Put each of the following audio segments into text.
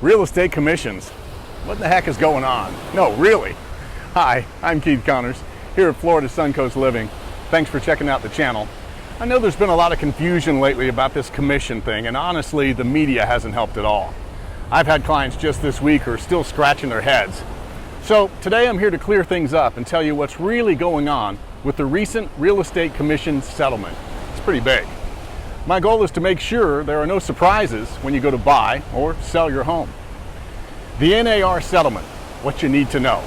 Real estate commissions. What the heck is going on? No, really. Hi, I'm Keith Connors, here at Florida Suncoast Living. Thanks for checking out the channel. I know there's been a lot of confusion lately about this commission thing, and honestly, the media hasn't helped at all. I've had clients just this week who are still scratching their heads. So today I'm here to clear things up and tell you what's really going on with the recent real estate commission settlement. It's pretty big. My goal is to make sure there are no surprises when you go to buy or sell your home. The NAR settlement, what you need to know.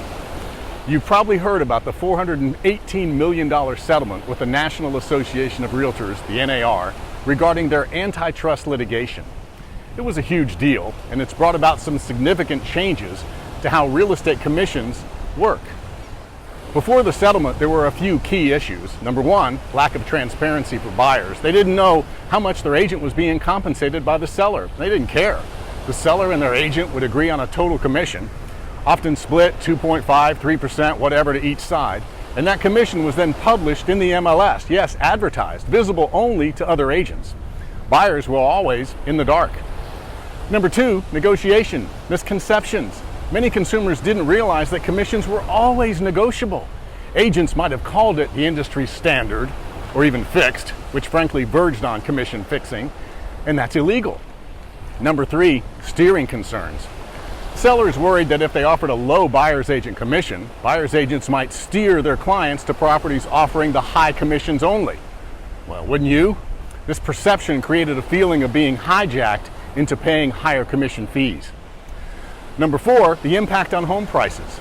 You've probably heard about the $418 million settlement with the National Association of Realtors, the NAR, regarding their antitrust litigation. It was a huge deal, and it's brought about some significant changes to how real estate commissions work. Before the settlement, there were a few key issues. Number one, lack of transparency for buyers. They didn't know how much their agent was being compensated by the seller. They didn't care. The seller and their agent would agree on a total commission, often split 2.5, 3%, whatever to each side. And that commission was then published in the MLS. Yes, advertised, visible only to other agents. Buyers were always in the dark. Number two, negotiation, misconceptions. Many consumers didn't realize that commissions were always negotiable. Agents might have called it the industry standard or even fixed, which frankly verged on commission fixing, and that's illegal. Number three, steering concerns. Sellers worried that if they offered a low buyer's agent commission, buyer's agents might steer their clients to properties offering the high commissions only. Well, wouldn't you? This perception created a feeling of being hijacked into paying higher commission fees. Number four, the impact on home prices.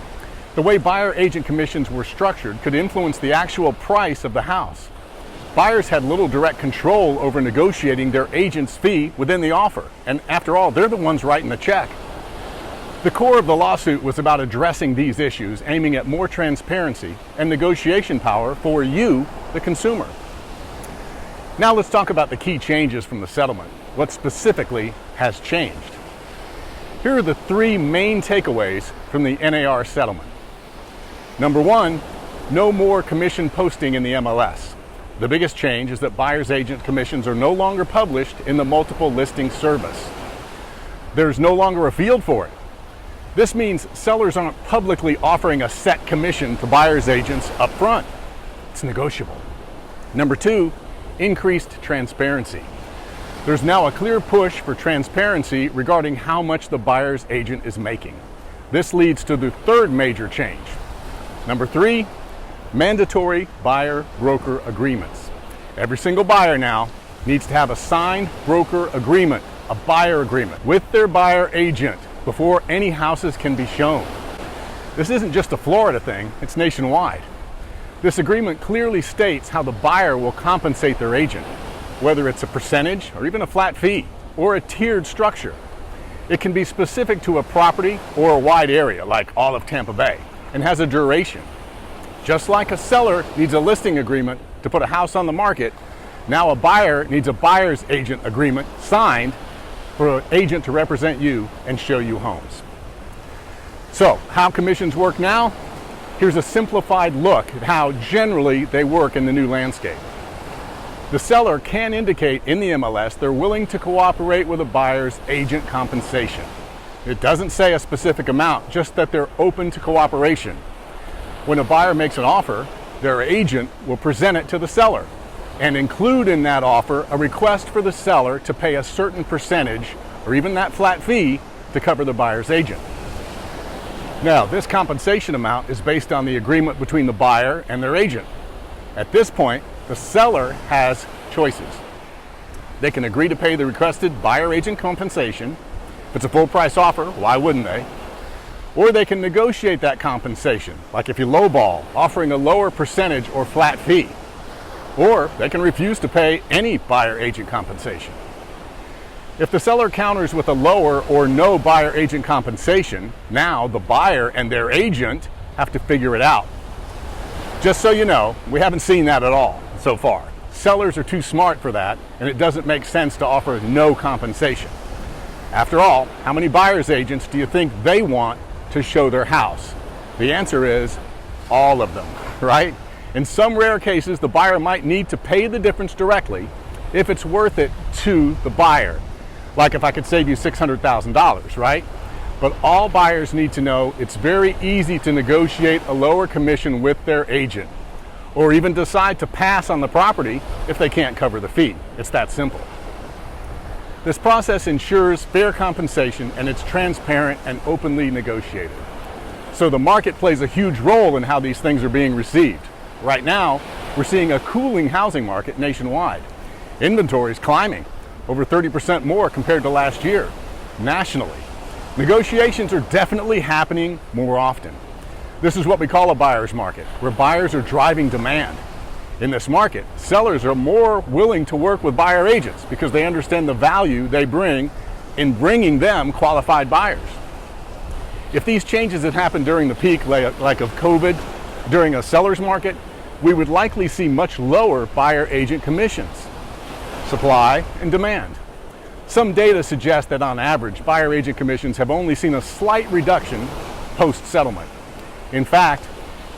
The way buyer agent commissions were structured could influence the actual price of the house. Buyers had little direct control over negotiating their agent's fee within the offer, and after all, they're the ones writing the check. The core of the lawsuit was about addressing these issues, aiming at more transparency and negotiation power for you, the consumer. Now let's talk about the key changes from the settlement. What specifically has changed? Here are the three main takeaways from the NAR settlement. Number one, no more commission posting in the MLS. The biggest change is that buyer's agent commissions are no longer published in the multiple listing service. There's no longer a field for it. This means sellers aren't publicly offering a set commission to buyer's agents up front. It's negotiable. Number two, increased transparency. There's now a clear push for transparency regarding how much the buyer's agent is making. This leads to the third major change. Number three, mandatory buyer-broker agreements. Every single buyer now needs to have a signed broker agreement, a buyer agreement, with their buyer agent before any houses can be shown. This isn't just a Florida thing, it's nationwide. This agreement clearly states how the buyer will compensate their agent, whether it's a percentage or even a flat fee or a tiered structure. It can be specific to a property or a wide area like all of Tampa Bay and has a duration. Just like a seller needs a listing agreement to put a house on the market, now a buyer needs a buyer's agent agreement signed for an agent to represent you and show you homes. So, how commissions work now? Here's a simplified look at how generally they work in the new landscape. The seller can indicate in the MLS they're willing to cooperate with a buyer's agent compensation. It doesn't say a specific amount, just that they're open to cooperation. When a buyer makes an offer, their agent will present it to the seller and include in that offer a request for the seller to pay a certain percentage or even that flat fee to cover the buyer's agent. Now, this compensation amount is based on the agreement between the buyer and their agent. At this point, the seller has choices. They can agree to pay the requested buyer agent compensation. If it's a full price offer, why wouldn't they? Or they can negotiate that compensation, like if you lowball, offering a lower percentage or flat fee. Or they can refuse to pay any buyer agent compensation. If the seller counters with a lower or no buyer agent compensation, now the buyer and their agent have to figure it out. Just so you know, we haven't seen that at all so far. Sellers are too smart for that, and it doesn't make sense to offer no compensation. After all, how many buyer's agents do you think they want to show their house? The answer is all of them, right? In some rare cases, the buyer might need to pay the difference directly if it's worth it to the buyer. Like if I could save you $600,000, right? But all buyers need to know it's very easy to negotiate a lower commission with their agent, or even decide to pass on the property if they can't cover the fee. It's that simple. This process ensures fair compensation, and it's transparent and openly negotiated. So the market plays a huge role in how these things are being received. Right now, we're seeing a cooling housing market nationwide. Inventory is climbing, over 30% more compared to last year, nationally. Negotiations are definitely happening more often. This is what we call a buyer's market, where buyers are driving demand. In this market, sellers are more willing to work with buyer agents because they understand the value they bring in bringing them qualified buyers. If these changes had happened during the peak, like of COVID, during a seller's market, we would likely see much lower buyer agent commissions. Supply and demand. Some data suggest that on average, buyer agent commissions have only seen a slight reduction post-settlement. In fact,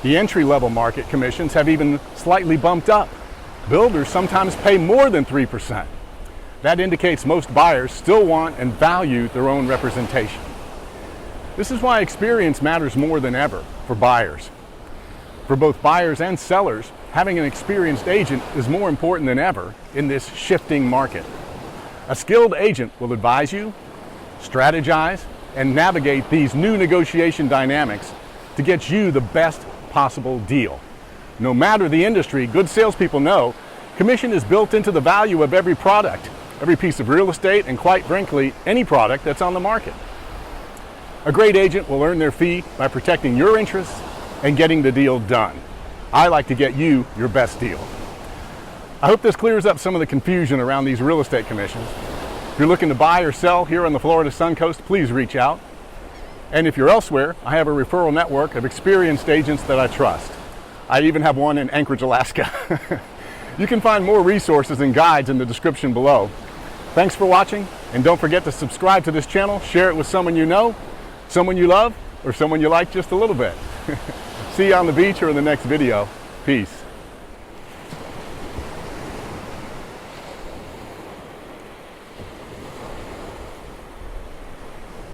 the entry-level market commissions have even slightly bumped up. Builders sometimes pay more than 3%. That indicates most buyers still want and value their own representation. This is why experience matters more than ever for buyers. For both buyers and sellers, having an experienced agent is more important than ever in this shifting market. A skilled agent will advise you, strategize, and navigate these new negotiation dynamics to get you the best possible deal. No matter the industry, good salespeople know commission is built into the value of every product, every piece of real estate, and quite frankly, any product that's on the market. A great agent will earn their fee by protecting your interests and getting the deal done. I like to get you your best deal. I hope this clears up some of the confusion around these real estate commissions. If you're looking to buy or sell here on the Florida Suncoast, please reach out. And if you're elsewhere, I have a referral network of experienced agents that I trust. I even have one in Anchorage, Alaska. You can find more resources and guides in the description below. Thanks for watching, and don't forget to subscribe to this channel, share it with someone you know, someone you love, or someone you like just a little bit. See you on the beach or in the next video. Peace.